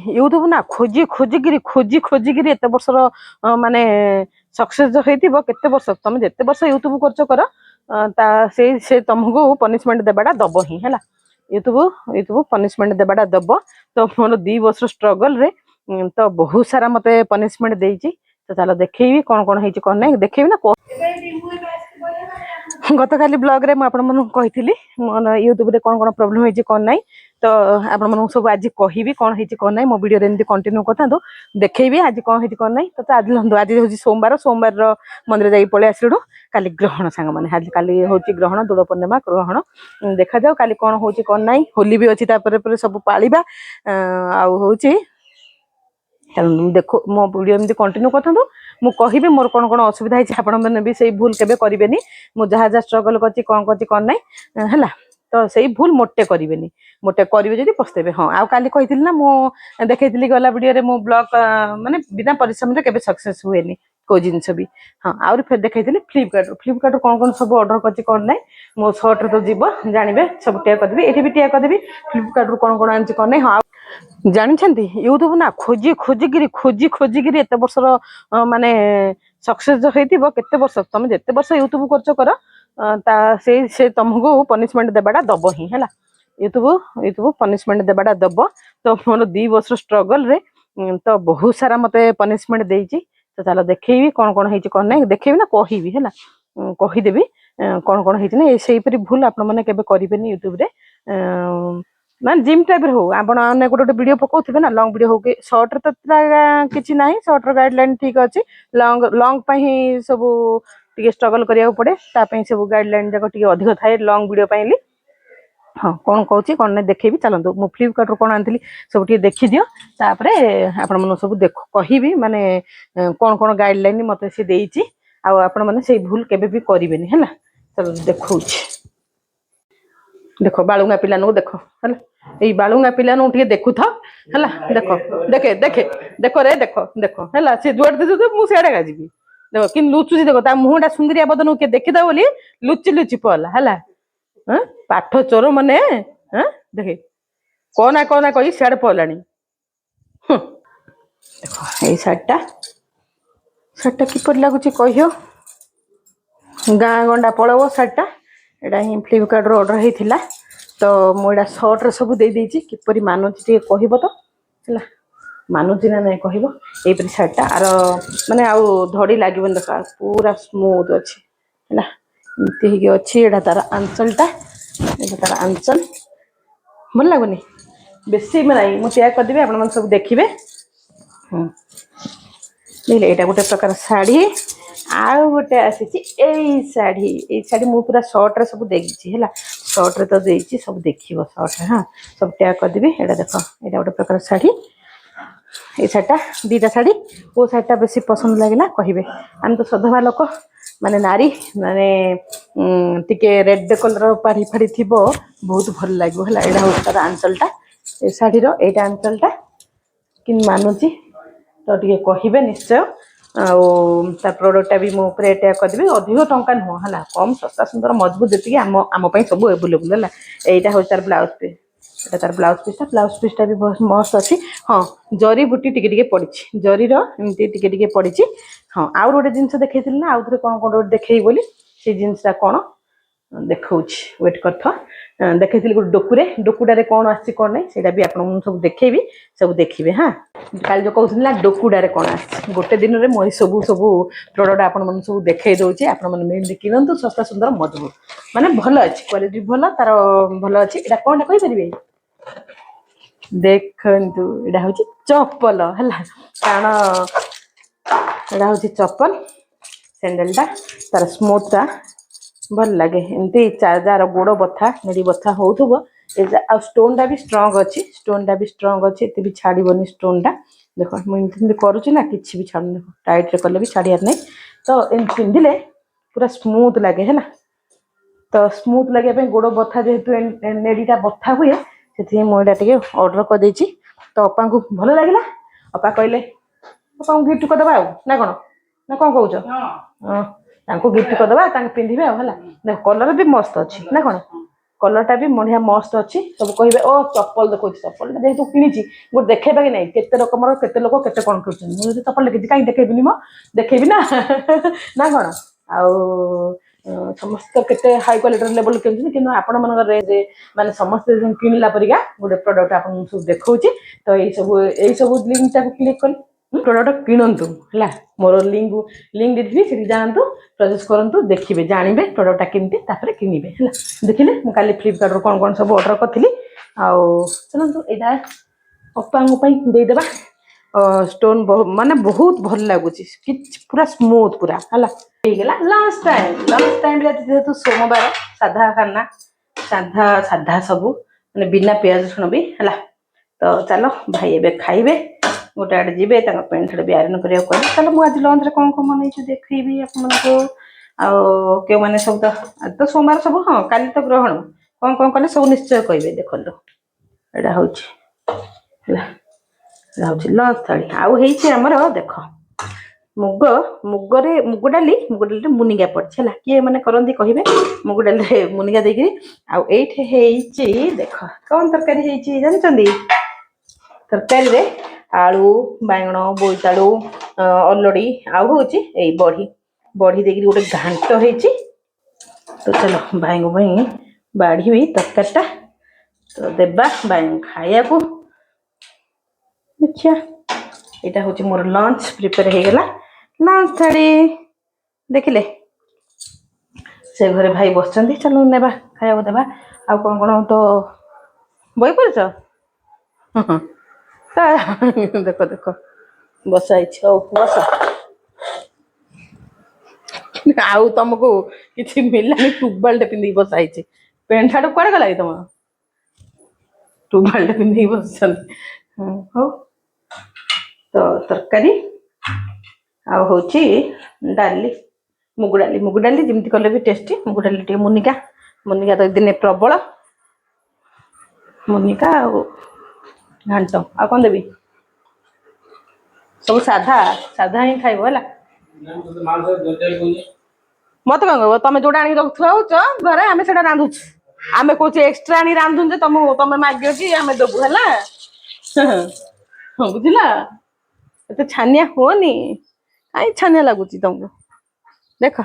YouTube ना खोजी खोजिकी एत वर्षर माने सक्सेस जो होइतिबो केते वर्ष तुम जेते वर्ष यूट्यूब करछ कर से तुमको पनिशमेंट देबाटा दब ही है यूट्यूब पनिशमेंट देबाटा दब। तो मोर 2 वर्ष स्ट्रगल रे तो बहुत सारा मते पनिशमेंट देइची। तो चलो देखी कौन कौन है कौन ना देखी ना गत काली ब्लॉग रे मुझे यूट्यूब रे कौन कौन प्रोब्लेम है कौन ना। तो आप सब आज कहि कौन है कौन ना मो वीडियो एमती कंटिन्यू करता देखी आज कौन है कौन ना। तो आज आज हूँ सोमवार मंदिर जाकि पलि आसलु काली ग्रहण सांग मैंने आज काली हूँ ग्रहण दोल पूर्णिमा ग्रहण देखा जाओ काली कौन हूँ कौन ना। होली भी अच्छी सब पालिबा हूँ देखो मो वीडियो एमती कंटिन्यू करता मु कहि मोर कौन कौन असुविधा है आपण मैंने भी सही भूल केबे करेनि मु जहाँ जहाँ स्ट्रगल कर कौन ना है तो सही भूल मोटे करेनि मोटे करेंगे जब पस्तेबे। हाँ आउ काली कही ना मु देखी गला वीडियो मो ब्लॉग माने बिना परिश्रम रे केबे सक्सेस हुए को जिनस भी। हाँ आउरी फिर देखी फ्लिपकार्ट कौन कौन सब ऑर्डर कर कौन ना मो सर्ट रे तो जीव जानवे सब टेक करदेवी ये भी टेक करदेवी फ्लिपकार्ट कौन कौन आनी कौन ना। हाँ जानते यूट्यूब ना खोजिकी एत वर्षर माने सक्सेस जो होइतिबो केते वर्ष तुम जेते वर्ष यूट्यूब करछ कर से तुमको पनिशमेंट देबाटा दब ही है यूट्यूब पनिशमेंट देबाटा दब। तो मोर 2 वर्ष स्ट्रगल रे तो बहुत सारा मते पनिशमेंट देइची। तो चलो देखी कौन कौन है कौन ना देखी ना कहि है कहीदेवी कौन कौन है ना से भूल आपण मैंने केबे करेनि यूट्यूब रे मान जिम टाइप हो आपण गोटे गोटे वीडियो पकाउथिबे ना लॉन्ग वीडियो हो कि शॉर्ट रे तो किछि नाही शॉर्ट रो गाइडलाइन ठीक अछि लॉन्ग पई ही सब टिके स्ट्रगल करिया पड़े तापई सब गाइडलाइन जाक टिके अधिक थाए लॉन्ग वीडियो पाइली। हाँ कौन कहूँ कौन ना देखेबी चलतु मु फ्लिपकार्ट कौन आनी सब टे देखी दियो तापर आपण मन सब देख कहि माने कौन कौन गाइडलाइन मते से देइची आपण माने से भूल केबे भी करेनि है। चलो देखौ देख बालुंगा पिला देख है ये बालुंगा पिला देखु था है देख देखे देखे देख रे देख देख है सी जुआड़ दे मुझे जी देख कि लुचुची देख ता मुहटा सुंदरिया बदन किए देखीद बोली लुचि लुचि पला है पाठ चोर मैंने देखे कौना कही सियाड़े पला देख ये शार्टा किपर लगुच कह गाँ गंडा पड़ब शार्टा एटा ही फ्लिपकार्ट ऑर्डर होता। तो मुझे सर्ट रे सब दे देइची किपरि मानुची टे कहबो तो है मानुची ना नहीं कहबो एपरी शार्टा आर माने आउ धड़ी लागबन देख पूरा स्मूथ अच्छी है एमती अच्छी एटा तार आंचलटा एटा तार आंचल भल लगुनि बेसी नहीं मुझे तैयार करदेवी आप सब देखिए। देखिए यहाँ गोटे प्रकार शाढ़ी आउ गोटे आसी शाढ़ी मु पूरा सर्ट रे सब देखी है सर्ट रे तो देती सब देखिए सर्ट रे। हाँ सब टैग करदेवी यहाँ देख यहाँ गोटे प्रकार शाढ़ी ये शाढ़ीटा 2टा शाढ़ी वो शाढ़ीटा बेसी पसंद लगे कहे आम तो सधवा लोक माने नारी माने टिके रेड कलर पाड़ी फाड़ी थी बहुत भल लगे है यहाँ हूँ तार आंचलटा ये शाढ़ीर यहाँ आंचलटा कि मानुची तो टे कहे निश्चय आ प्रोडक्टा भी मुझे टैग करदेवी अधिक टंका नुह है कम सस्ता सुंदर मजबूत जी आम सब एवेलेबल है। यहाँ हूँ तार ब्लाउज पीस यहाँ तार ब्लाउज पीसटा भी बहुत मस्त अच्छी। हाँ जरी बुटी टिके पड़ी जरीर एमती टिके पड़ी। हाँ आउ गोटे जिनस देखी ना आउ थे कौन कौन देखे बोली से जिनसा कौन देखा वेट कर देखी गोटे डोकुटारे कौन आसी कौन नहीं से भी आप सब देखेबी सब देखिए। हाँ कल जो कहते ना डोकुटारे कौन आसी गोटे दिन में मुझे सब सब प्रोडक्ट आपण सब देखे दौचे आपड़ी किणु सस्ता सुंदर मजबूत माने भल अच्छी क्वालिटी भल तार भल अच्छी यहाँ कौन कहींपारे देखु यहाँ हूँ चप्पल है कारण यहाँ हूँ चप्पल सैंडलटा तार स्मूथटा भल लगे एमती जार गोड़ बथा मेरी बथा हो स्टोनटा भी स्ट्रंग अच्छी एत भी छाड़बनी स्टोनटा देख मुझे करुच्ची ना कि छाड़ू देख टाइट रे कले भी छाड़ार नहीं। तो एम पिंधिले पूरा स्मूथ लगे है तो स्मूथ लगे गोड़ बथा जेहेतु नेड़ीटा बथा हुए से मुझे ऑर्डर कर देछि। तो अपा को भल लगे अपा कहले अपा गिफ्ट करदे ना कौन कौच गिफ्ट करदे पिंधे है कलर भी मस्त अच्छी ना कौन कलरटा भी बढ़िया मस्त अच्छी सब कहे ओ चप्पल देखो चप्पल जेहतु किणी गोटे देखेबा कि नहीं केते रकम केते लोक केते कौन कर चप्पल देखी कहीं देखेबी मो देखेबी ना ना कौन आउ समस्त केते हाई क्वालिटी लेवल कि आपण मन रेंज माने समस्त किणला परिका गोटे प्रोडक्ट आपन सब देखौची तो यही सब लिंक टाको क्लिक कर प्रोडक्ट किणतु है मोर लिंक देती से जातु प्रजेस करूँ देखिए जानवे प्रोडक्टा केमती किणवे है देखिले मुझे फ्लिपकार्ट कौन कौन सब ऑर्डर करी आउ चलतु यहाँ अपादेदेबा स्टोन माने बहुत भल लगुच पूरा स्मूथ पूरा है लंच टाइम जेहेतु सोमवार साधा खाना साधा साधा सबू मैंने बिना पियाज रसुण भी है तो चलो भाई एबे खाइबे गोटे आड़े जी पेंट सार्ट भी आयरन करा चलो मुझे आज लंच कौन कौन बनई देखी आपको क्यों मैंने सब तो सोमवार सब हाँ काली तो ग्रहण कौन कौन कले सब निश्चय कहे देखो यहाँ हूँ लंच थाली आमर देख मुग मुगरे मुग डाली मुनिगा पड़े है किए मैंने करती कहे मुग डाली मुनिगा देकर आईठे देख कौन तरकारी जानते तरकारी रे आलू बाइगण बोईतालू अलड़ी आउ हूँ बड़ी बड़ी देकर गोटे घाट होती तो चलो भाई को भाई बाढ़ी भी तरकारीटा तो देवा भाई खाया को देखिया यहाँ हूँ मोर लंच प्रिपेयर हो गला लंच थाली देखिले से घरे भाई बस चलो नेबा खाया देवा आ कौन कौन तो बही पड़च देख देख बसाई बस आउ तुमको किसी मिलानी टुबाल पिंधि बसाई पेंट सार्ट कुआड़े गला तुम टुबाल पिंधि बस हो तो तरकारी आउ डाली मुग डाली जमी कले भी टेस्टी मुग डाली टे मुनिका मुनिका तो दिन प्रबल मुनिका घाट आ कौन देवी सब साधा साधा ही खाइब है मत कौन कह तुम जोटा आनी रखुच घरे आम से रांधुच आम कौच एक्सट्रा आनी रांधुचे तुम तुम माग कि आम देबू है बुझला एत छानिया होनी कहीं छानिया लगुच तुमको देख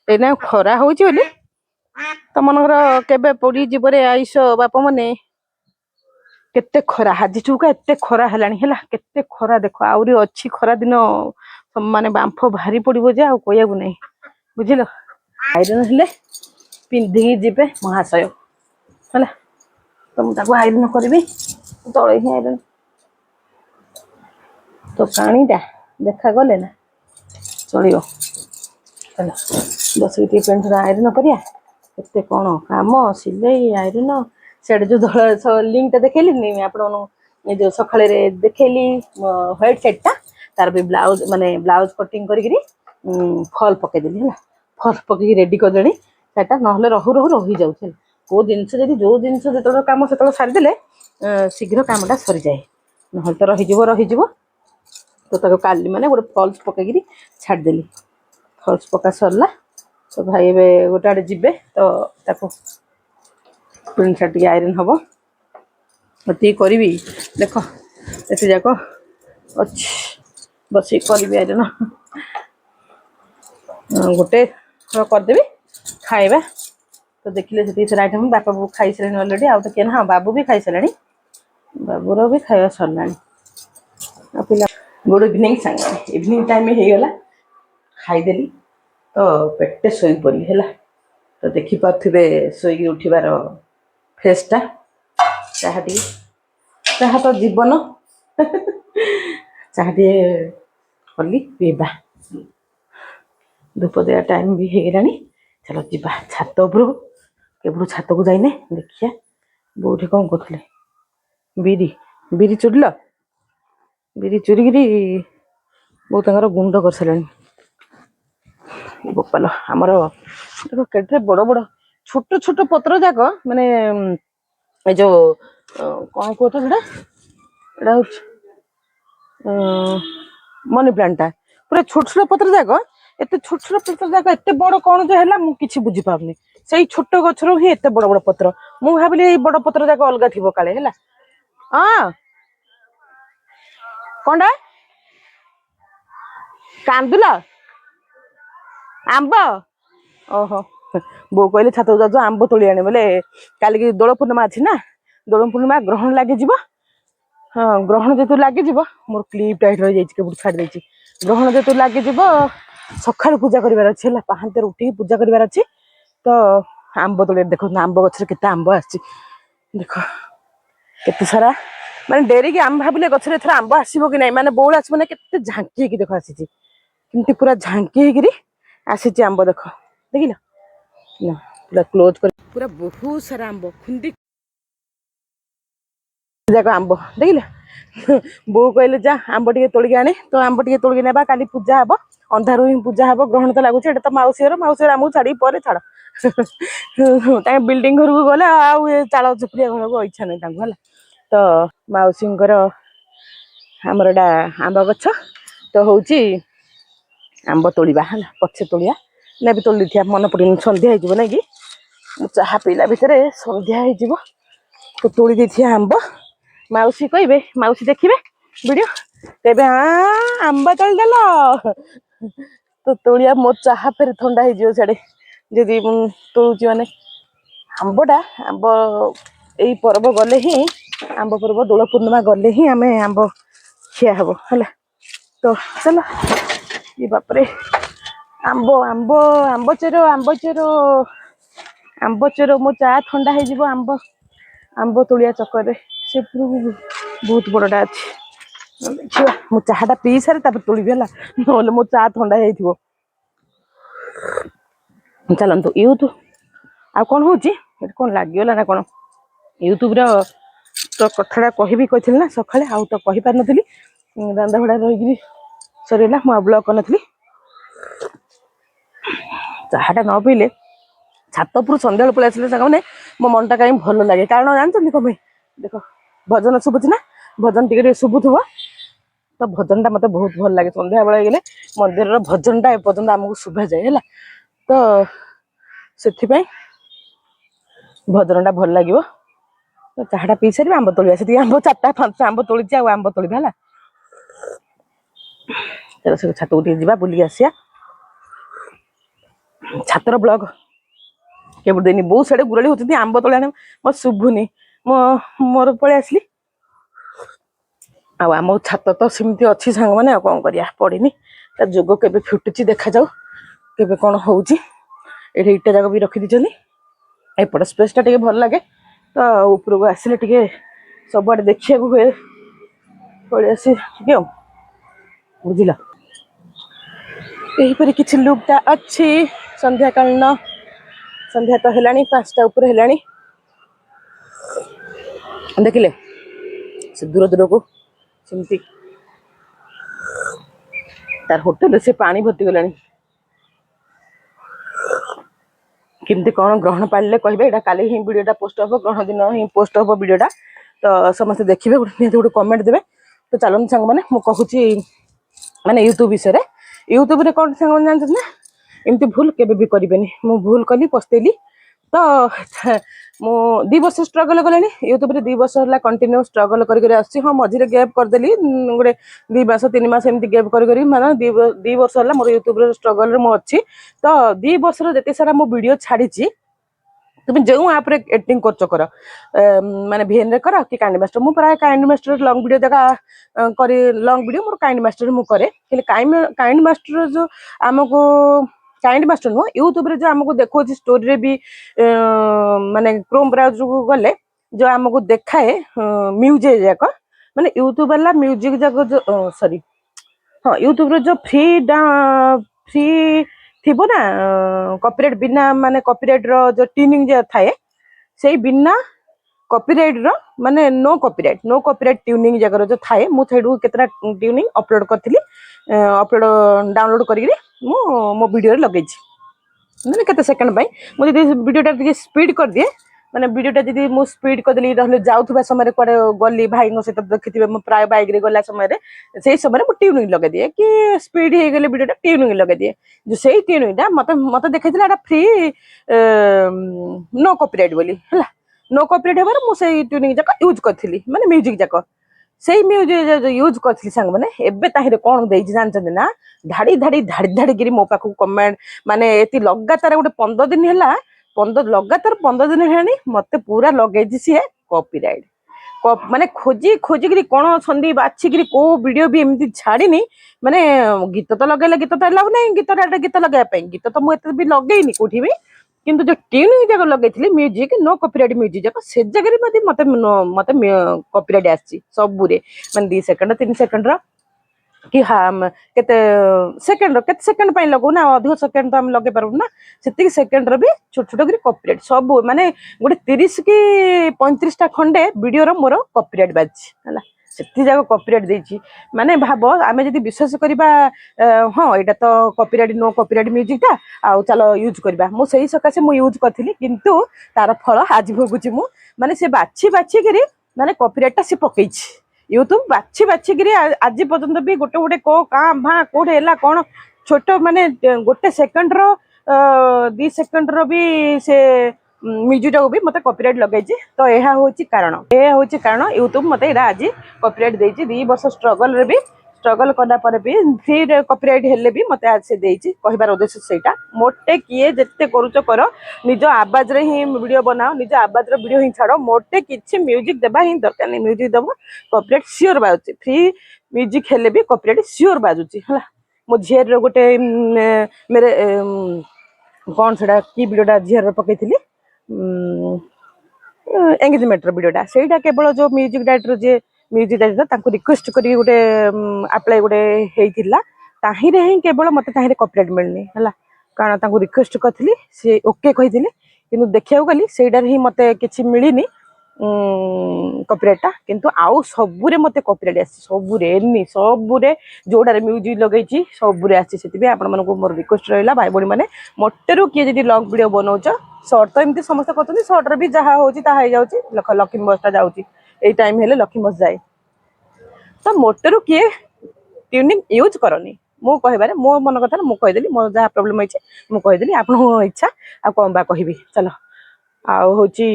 एना खरा हो तुमर केबे पड़ी जीवरे आईस बाप मैंने केते खरा हाजी चुका एते खरा हेलानी है केते खरा देख आउरी अच्छी खरा दिन माने बांफ भारी पड़ो जे आ कह नहीं बुझल आयरन हेले पिंधिकी जीवे महाशय है तो मुझे आयरन करी तले ही आयरन तो पानीटा देखा गले ना चलो चल बस पेंट आयरन करिया केते कौन काम सिलाई आयरन से जो दल लिंक देखली आप जो सकाଳେ देखली व्हाइट सेटटा तार भी ब्लाउज माने ब्लाउज कटिंग करी फल पकईदेली है फल पकई रेडी करदे सेटा ना रहू रहू रही जाऊे को जिनस जो जिनस जो कम से सारीदे शीघ्र कमटा सरी जाए ना तो रही तो ताको काली माने गोटे फल्स पकईकरी छाड़देली फल्स पका सरला तो भाई ए गोटे आड़े जीवे तो ताको प्रिंट सार्ट टी आयरन हम ये करी देख ये जाक अच्छी बस करी आयरन गोटे करदेवी खाइबा तो देखिले से आइटम बापा बो खाई सारे अलरेडी आउ तो क्या हाँ बाबू भी खाई सारे बाबूर भी खाଇବା सरला पिला गुड इवनिंग सांग इवनिंग टाइम हो गला खाईदेली तो पेटे शोई पड़ी है तो देखिपे शोक उठिबार फेसटा चाह तो जीवन चाह टे कली पीवा धूप दिया टाइम भी हो गलानी चलो जीवा छात उपर केवल छात को जाइने देखिए बोठी कौन करते बिरी बिरी चुड़ल बिरी चुरिकी बहुत गुंड कर सारे गोपाल आमर के बड़ बड़ छोट छोट पत्र जाक माने जो कौन कहता है मनी प्लांटा पूरा छोट छोट पत्र जाक एत छोट छोट पत्र जाक एत बड़ कौन जो है मुझे बुझी पारनी ସେଇ ଛୋଟ ଗଛରୁ ହିଁ ଏତେ ବଡ ବଡ ପତ୍ର। ମୁଁ ଭାବିଲି ଏଇ ବଡ ପତ୍ର ଯାକ ଅଲଗା ଥିବ କାଳେ ହେଲା। ହଁ କଣଟା କାନ୍ଦୁଲ ଆମ୍ବ ଓହୋ ବୋଉ କହିଲେ ଛାତକୁ ଯାଉଛୁ ଆମ୍ବ ତୋଳି ଆଣେ ବୋଲେ କାଲିକି ଦୋଳ ପୂର୍ଣ୍ଣିମା ଅଛି ନା ଦୋଳ ପୂର୍ଣ୍ଣିମା ଗ୍ରହଣ ଲାଗିଯିବ। ହଁ ଗ୍ରହଣ ଯେହେତୁ ଲାଗିଯିବ ମୋର କ୍ଲିପ୍ ଟା ଏଠି ରହିଯାଇଛି କେବେଠୁ ଛାଡି ଦେଇଛି। ଗ୍ରହଣ ଯେହେତୁ ଲାଗିଯିବ ସକାଳୁ ପୂଜା କରିବାର ଅଛି ହେଲା ପାହାନ୍ତିଆରୁ ଉଠିକି ପୂଜା କରିବାର ଅଛି। ତ ଆମ୍ବ ତୋଳିବାର ଦେଖନ୍ତୁ ଆମ୍ବ ଗଛରେ କେତେ ଆମ୍ବ ଆସିଛି ଦେଖ କେତେ ସାରା ମାନେ ଡେରିକି ଆମେ ଭାବିଲେ ଗଛରେ ଏଥର ଆମ୍ବ ଆସିବ କି ନାଇଁ ମାନେ ବଉଳ ଆସିବ ନା କେତେ ଝାଙ୍କି ହେଇକି ଦେଖ ଆସିଛି କେମିତି ପୁରା ଝାଙ୍କି ହେଇକିରି ଆସିଛି ଆମ୍ବ ଦେଖ ଦେଖିଲ ନା ପୁରା କ୍ଲୋଜ କରି ପୁରା ବହୁତ ସାରା ଆମ୍ବ ଖୁନ୍ଦି ଯାକ ଆମ୍ବ ଦେଖିଲେ ବୋଉ କହିଲେ ଯା ଆମ୍ବ ଟିକେ ତୋଳିକି ଆଣେ ତ ଆମ୍ବ ଟିକେ ତୋଳିକି ନେବା କାଲି ପୂଜା ହବ ଅନ୍ଧାରୁ ହିଁ ପୂଜା ହବ ଗ୍ରହଣ ତ ଲାଗୁଛି ଏଇଟା ତ ମାଉସୀ ଘର ଆମକୁ ଛାଡିକି ପରେ ଛାଡ ତାଙ୍କ ବିଲଡିଂ ଘରକୁ ଗଲେ ଆଉ ଏ ଚାଳ ଚୁପୁରିଆ ଘରକୁ ଇଚ୍ଛା ନାହିଁ ତାଙ୍କୁ ହେଲା ତ ମାଉସୀଙ୍କର ଆମର ଏଇଟା ଆମ୍ବ ଗଛ ତ ହଉଛି ଆମ୍ବ ତୋଳିବା ହେଲା ପଛେ ତୋଳିବା ନା ବି ତୋଳି ଦେଇଥିବା ମନେ ପଡିନି ସନ୍ଧ୍ୟା ହେଇଯିବ ନାଇଁ କି ମୁଁ ଚାହା ପିଇଲା ଭିତରେ ସନ୍ଧ୍ୟା ହେଇଯିବ ତ ତୋଳି ଦେଇଥିବା ଆମ୍ବ ମାଉସୀ କହିବେ ମାଉସୀ ଦେଖିବେ ଭିଡିଓ ତେବେ ଆମ୍ବ ତୋଳିଦେଲ ତ ତୋଳିଆ ମୋ ଚାହା ଫେରେ ଥଣ୍ଡା ହେଇଯିବ ସିଆଡେ ଯଦି ମୁଁ ତୋଳୁଛି ମାନେ ଆମ୍ବ ଏଇ ପର୍ବ ଗଲେ ହିଁ ଆମ୍ବ ପର୍ବ ଦୋଳ ପୂର୍ଣ୍ଣିମା ଗଲେ ହିଁ ଆମେ ଆମ୍ବ ଖିଆ ହବ ହେଲା ତ ଚାଲ ଏ ବାପରେ ଆମ୍ବ ଚୋର ମୋ ଚା ଥଣ୍ଡା ହେଇଯିବ ଆମ୍ବ ତୋଳିଆ ଚକରରେ ସେ ବହୁତ ବଡଟା ଅଛି ଦେଖିବା ମୁଁ ଚାହା ଟା ପିଇ ସାରେ ତାପରେ ତୋଳିବି ହେଲା ନହେଲେ ମୋ ଚା ଥଣ୍ଡା ହେଇଯାଇଥିବ ଚାଲନ୍ତୁ ଆଉ କଣ ହଉଛି ଏଠି କଣ ଲାଗିଗଲା ନା କଣ ୟୁଟ୍ୟୁବର ତ କଥାଟା କହିଥିଲି ନା ସକାଳେ ଆଉ ତ କହିପାରିନଥିଲି ଦାଣ୍ଡ ଭଡା ରହିକିରି ସରିଗଲା ମୁଁ ଆଉ ବ୍ଲଗ କରିନଥିଲି ଚାହାଟା ନ ପିଇଲେ ଛାତ ଉପରୁ ସନ୍ଧ୍ୟାବେଳେ ପଳେଇ ଆସିଲେ ସାଙ୍ଗମାନେ ମୋ ମନଟା କାହିଁକି ଭଲ ଲାଗେ କାରଣ ଜାଣିଛନ୍ତି କଣ ପାଇଁ ଦେଖ ଭଜନ ଶୁଭୁଛି ନା ଭଜନ ଟିକେ ଟିକେ ଶୁଭୁଥିବ ତ ଭଜନ ଟା ମତେ ବହୁତ ଭଲ ଲାଗେ ସନ୍ଧ୍ୟାବେଳେ ହେଇଗଲେ ମନ୍ଦିରର ଭଜନ ଟା ଏପର୍ଯ୍ୟନ୍ତ ଆମକୁ ଶୁଭାଯାଏ ହେଲା ତ ସେଥିପାଇଁ ଭଜନ ଟା ଭଲ ଲାଗିବ ଚାହାଟା ପିଇ ସାରିବା ଆମ୍ବ ତୋଳିବା ସେଠିକି ଆମ୍ବ 4ଟା 5ଟା ଆମ୍ବ ତୋଳିଛି ଆଉ ଆମ୍ବ ତୋଳିବା ହେଲା ସେ ଛାତକୁ ଟିକେ ଯିବା ବୁଲିକି ଆସିବା ଛାତର ବ୍ଲଗ କେବେ ଦେଇନି ବହୁତ ସାଡେ ଗୁରାଳି ହଉଛନ୍ତି ଆମ୍ବ ତୋଳି ଆଣେ ମୋ ଶୁଭୁନି ମୋର ପଳେଇ ଆସିଲି ଆଉ ଆମ ଛାତ ତ ସେମିତି ଅଛି ସାଙ୍ଗମାନେ ଆଉ କଣ କରିବା ପଡିନି ତା ଯୋଗ କେବେ ଫୁଟୁଛି ଦେଖାଯାଉ କେବେ କଣ ହଉଛି ଏଠି ଇଟା ଯାକ ବି ରଖିଦେଇଛନ୍ତି ଏପଟ ସ୍ପେସ ଟା ଟିକେ ଭଲ ଲାଗେ ତ ଉପରକୁ ଆସିଲେ ଟିକେ ସବୁଆଡେ ଦେଖିବାକୁ ହୁଏ ପଳେଇ ଆସି ଟିକେ ଆଉ ବୁଝିଲ ଏହିପରି କିଛି ଲୁକ୍ ଟା ଅଛି ସନ୍ଧ୍ୟାକାଳୀନ ସନ୍ଧ୍ୟା ତ ହେଲାଣି 5ଟା ଉପରେ ହେଲାଣି ଦେଖିଲେ ସେ ଦୂରକୁ ସେମିତି ତାର ହୋଟେଲରେ ସେ ପାଣି ଭର୍ତ୍ତି ଗଲାଣି କେମିତି କଣ ଗ୍ରହଣ ପାଳିଲେ କହିବେ ଏଇଟା କାଲି ହିଁ ଭିଡିଓଟା ପୋଷ୍ଟ ହବ ଗ୍ରହଣ ଦିନ ହିଁ ପୋଷ୍ଟ ହବ ଭିଡିଓଟା ତ ସମସ୍ତେ ଦେଖିବେ ନିହାତି ଗୋଟେ କମେଣ୍ଟ ଦେବେ ତ ଚାଲନ୍ତୁ ସାଙ୍ଗମାନେ ମୁଁ କହୁଛି ମାନେ ୟୁଟ୍ୟୁବ ବିଷୟରେ ୟୁଟ୍ୟୁବରେ କଣ ସାଙ୍ଗମାନେ ଜାଣିଛନ୍ତି ନା ଏମିତି ଭୁଲ କେବେ ବି କରିବେନି ମୁଁ ଭୁଲ କଲି ପସ୍ତେଇଲି ତ ମୁଁ 2 ବର୍ଷ ଷ୍ଟ୍ରଗଲ କଲିଣି ୟୁଟ୍ୟୁବରେ 2 ବର୍ଷ ହେଲା କଣ୍ଟିନ୍ୟୁ ଷ୍ଟ୍ରଗଲ କରିକି ଆସୁଛି ହଁ ମଝିରେ ଗ୍ୟାପ୍ କରିଦେଲି ଗୋଟେ 2 ମାସ 3 ମାସ ଏମିତି ଗ୍ୟାପ୍ କରି ମାନେ 2 ବର୍ଷ ହେଲା ମୋର ୟୁଟ୍ୟୁବର ଷ୍ଟ୍ରଗଲରେ ମୁଁ ଅଛି ତ 2 ବର୍ଷର ଯେତେ ସାରା ମୁଁ ଭିଡିଓ ଛାଡିଛି তুমি ଯେଉଁ ଆପରେ ଏଡିଟିଂ କରୁଛ କର ମାନେ ଭିଏନରେ କର କି କାଇଣ୍ଡ ମାଷ୍ଟର ମୁଁ ପ୍ରାୟ କାଇଣ୍ଡ ମାଷ୍ଟର ଲଙ୍ଗ ଭିଡିଓ ଜାଗା କରି ଲଙ୍ଗ ଭିଡିଓ ମୋର କାଇଣ୍ଡ ମାଷ୍ଟର ମୁଁ କରେ ହେଲେ କାଇଣ୍ଡ ମାଷ୍ଟର ଯୋଉ ଆମକୁ କାଇଣ୍ଡ ମାଷ୍ଟର ନୁହଁ ୟୁଟ୍ୟୁବରେ ଯୋଉ ଆମକୁ ଦେଖାଉଛି ଷ୍ଟୋରିରେ ବି ମାନେ କ୍ରୋମ ବ୍ରାଉଜରକୁ ଗଲେ ଯୋଉ ଆମକୁ ଦେଖାଏ ମ୍ୟୁଜିକ ଯାକ ମାନେ ୟୁଟ୍ୟୁବ ବାଲା ମ୍ୟୁଜିକ ଯାକ ଯୋଉ ସରି ହଁ ୟୁଟ୍ୟୁବରେ ଯୋଉ ଫ୍ରି ଥିବ ନା କପିରାଇଟ ବିନା ମାନେ କପିରାଇଟ ର ଯୋଉ ଟ୍ୟୁନିଂ ଯୋଉ ଥାଏ ସେଇ ବିନା କପିରାଇଟ ର ମାନେ ନୋ କପିରାଇଟ ଟ୍ୟୁନିଂ ଜାଗାର ଯୋଉ ଥାଏ ମୁଁ ସେଇଠୁ କେତେଟା ଟ୍ୟୁନିଂ ଅପଲୋଡ କରିଥିଲି ଡାଉନଲୋଡ କରିକି ମୁଁ ମୋ ଭିଡିଓରେ ଲଗେଇଛି ମାନେ କେତେ ସେକେଣ୍ଡ ପାଇଁ ମୁଁ ଯଦି ଭିଡିଓଟା ଟିକେ ସ୍ପିଡ କରିଦିଏ ମାନେ ଭିଡ଼ିଓଟା ଯଦି ମୁଁ ସ୍ପିଡ୍ କରିଦେଲି ନହେଲେ ଯାଉଥିବା ସମୟରେ କୁଆଡ଼େ ଗଲି ଭାଇଙ୍କ ସହିତ ଦେଖିଥିବେ ମୁଁ ପ୍ରାୟ ବାଇକ୍ରେ ଗଲା ସମୟରେ ସେଇ ସମୟରେ ମୁଁ ଟ୍ୟୁନିଂ ଲଗାଇଦିଏ କି ସ୍ପିଡ୍ ହେଇଗଲେ ଭିଡ଼ିଓଟା ଟ୍ୟୁନିଂ ଲଗାଇଦିଏ ସେଇ ଟ୍ୟୁନିଂଟା ମତେ ମତେ ଦେଖେଇଥିଲା ଏଇଟା ଫ୍ରି नो कॉपीराइट बोली है नो कॉपीराइट हेबार मु सेई ट्यूनिंग जाक यूज करथिली माने म्यूजिक जाक सेई म्यूजिक यूज करथिली संग माने एबे ताहिरे कोन देइछि जानछन ना धाड़ी धाड़ी धाड़ी धाड़ी गिरी मो पाखु कमेंट माने एति लगातार गोटे 15 दिन हैला 15 लगातार 15 दिन हेनी मते पूरा लगेछि सी कॉपीराइट माने खोजी खोजी गिरी कोन संदी बाछि गिरी को वीडियो भी एमती छाड़ीनी माने गीत तो लगेला गीत तो लाभ नहीं गीत लगे गीत तो मुझे भी लगेनी कोठी भी किंतु जो ट्यूनिंग जाक लगे म्यूजिक नो कॉपीराइट म्यूजिक जाक से जगह मत मत मत कॉपीराइट आसी सबुरे माने 2 सेकंड 3 सेकंड कि हाँ केते सेकंड केते सेकंड पाई लगो ना अधिक सेकंड तो हम लगे पारु ना सेतिक सेकंड रो भी छोट छोट करी कॉपीराइट सब माने गोटे 30 की 35 टा खंडे वीडियो रो मोर कॉपीराइट बाजी हला सेति जाक कॉपीराइट देछि माने भाबो आमे जदी विश्वास करबा हां एटा तो कॉपीराइट नो कॉपीराइट म्यूजिक ता आ चलो यूज करबा मो सही सकासे मो यूज करथिली किंतु तार फल आज भोगुची मु माने से बाछि बाछि करी माने कॉपीराइट ता से पकेछि यूट्यूब बाछि बाछि गिरी आज पर्यंत भी गोटे गोटे को का भा कोठे हैला कोन छोट माने गोटे सेकंड रो 2 सेकंड रो भी से म्यूजिक भी मते कॉपीराइट लगाइछि तो एहा होछि कारण यूट्यूब मते एरा आज कॉपीराइट देछि 2 वर्ष स्ट्रगल रे भी स्ट्रगल करना पर भी फ्री कॉपीराइट हेले भी मते आज से देछि कहबार उद्देश्य सेटा मोटे किए जत्ते करूचो करो निज आवाज रे ही वीडियो बनाओ निज आवाज रे वीडियो ही छाड़ो मोटे किछि म्यूजिक देबा ही दरकार नहीं म्यूजिक देबो कॉपीराइट श्योर बाजुची फ्री म्यूजिक हेले भी कॉपीराइट श्योर बाजुची हला मो झियर रो गोटे मेरे कोन सेडा की वीडियोटा झियर रो पकेइथिली एंगेजमेंट रो वीडियोटा सेटा केवल जो म्यूजिक डायरेक्टर जे म्यूजिक डायरेक्टर तांको रिक्वेस्ट करी गोटे अप्लाई गोटे हेइथिला ताहिरे ही केवल मते ताहिरे कॉपीराइट मिलनी हला कारण तांको रिक्वेस्ट करथिली से ओके कहिथिले किंतु देखियाउ गली सेडार ही मते किछि मिलिनी कॉपीराइटा किंतु आउ सबुरे मते कॉपीराइट आसी सबुरे एनी सबुरे जोडारे म्यूजिक लगैछि सबुरे आसी सेति आपण मानको मोर रिक्वेस्ट रहला भाई बडी माने मोटेरु किए जदी लॉन्ग वीडियो बनौछ शॉर्ट तो एमती समस्त करतनी शॉर्ट रे भी जहा होची ता हे जाउची लक्ष्मी बसटा जाउची एई टाइम हेले लक्ष्मी बस जाए तो मोटेरु किए ट्यूनिंग यूज करनी मो कहबारे मो मन कथा मो कहि देली मो जहा प्रॉब्लम होइछि मो कहि देली आपन इच्छा आ कोन बा कहिबी चलो आ होची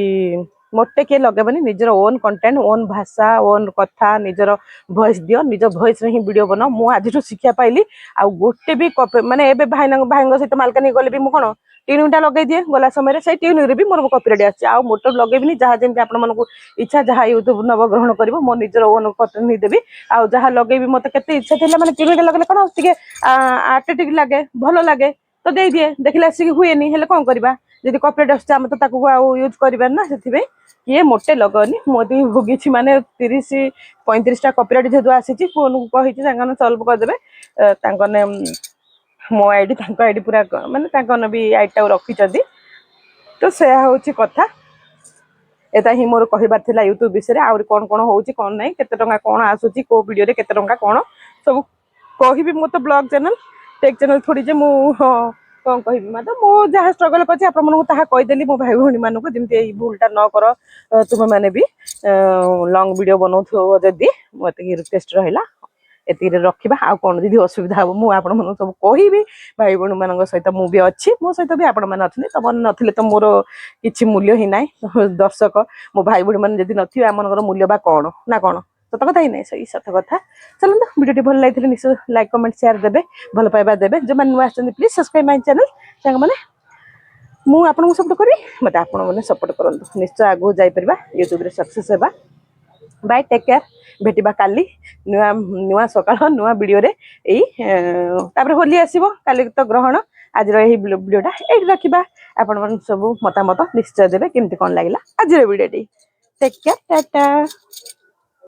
मोटे के लगेबनी निजर ओन कंटेंट ओन भाषा ओन कथा निजर वॉइस दियो निज वॉइस रे ही वीडियो बनाओ मु आज शिक्षा पाइली आ गोटे भी माने एबे भाईंग सहित मालकानी गले भी मु कोन ट्यूनिंगटा लगे दिए गला समय से ट्यूनिंग रे भी मोर कॉपीराइट आछि आ मोटर लगेबिनी जहा जेमति आपण मानको इच्छा जहा यूट्यूब नव ग्रहण करिवो मो निजर ओन कंटेंट नहीं देबी आ जहा लगेबी मते केते इच्छा थिला माने ट्यूनिंग लगले कोन टिके आर्टिस्टिक लागे भलो लागे तो दे दिए देखले आसी हुएनी हेले कोन करबा जदि कॉपीराइट आछे हम तो ताको आ यूज करबा ना सेति किए मोटे लगनी मोदी भोगी माने 30-35 टा कॉपीराइट जेदु आसी फोन को कहि संगन सॉल्व कर देबे मो आईडी तांको आईडी पूरा माने तांको भी आईडी रखी चंदी तो से होची कथा एता ही मोर कहिबार थिला यूट्यूब विषय आउर कोन कोन होची कोन नै केते टंका कोन आसुची को वीडियो रे केते टंका कोन सब कहिबी मो तो ब्लॉग चैनल टेक चैनल थोड़ी जे मु कौन कह मतलब मो जहाँ स्ट्रगल कर कहीदेली मो भाई भौणी मानक जमी भूलटा न कर तुम मैंने भी लॉन्ग वीडियो बनाऊ जदि मत रिक्वेस्ट रहा एति रखा आ कौन दीदी असुविधा हम मुझे सब कहि भाई भौणी मान सहित मुझे अच्छी मो सहित भी आपण मैंने अच्छे तुम नथिले तो मोर किसी मूल्य ही ना दर्शक मो भाई भौणी मैंने जब नथिबे आमर मूल्य बा कौन ना कौन सत कथा ही नहीं सही सत कथा चलते वीडियो भल लगी निश्चय लाइक कमेंट शेयर देबे भल पाइबा देबे जो मैंने नुआ प्लीज सब्सक्राइब माय चैनल सांग माने मु आपन सपोर्ट करी मत आपण माने सपोर्ट करंतु निश्चय आगो जाई परबा यूट्यूब रे सक्सेस हेबा बाय टेक केयर भेटिबा काली नुआ नुआ सकाळ नुआ वीडियो रे एई तापर होली आसीबो काली तो ग्रहण आज रो एही वीडियोटा एई रखिबा आपण मन सब मतामत निश्चय देबे केमति कोन लागिला आज रो वीडियोटी टेक केयर टाटा।